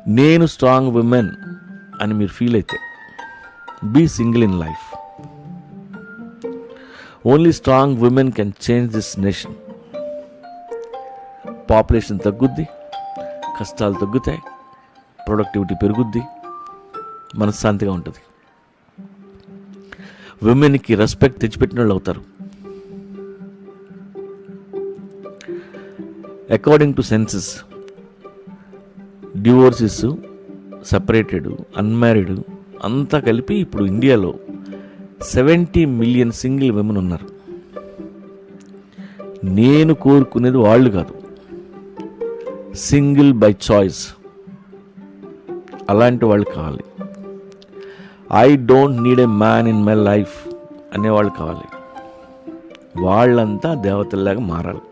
నేను strong women అని మీరు ఫీల్ అయితే be single in life. Only strong women can change this nation. Population తగ్గుద్ది, కష్టాలు తగ్గుతాయి, ప్రొడక్టివిటీ పెరుగుద్ది, మనశ్శాంతిగా ఉంటుంది. విమెన్కి రెస్పెక్ట్ తెచ్చిపెట్టిన వాళ్ళు అవుతారు. According to census, divorces, separated, unmarried అంతా కలిపి ఇప్పుడు ఇండియాలో 70 మిలియన్ సింగిల్ విమెన్ ఉన్నారు. నేను కోరుకునేది వాళ్ళు కాదు, సింగిల్ బై చాయిస్ అలాంటి వాళ్ళు కావాలి. I don't need a man in my life అనేవాళ్ళు కావాలి. వాళ్ళంతా దేవతల్లాగా మారాలి.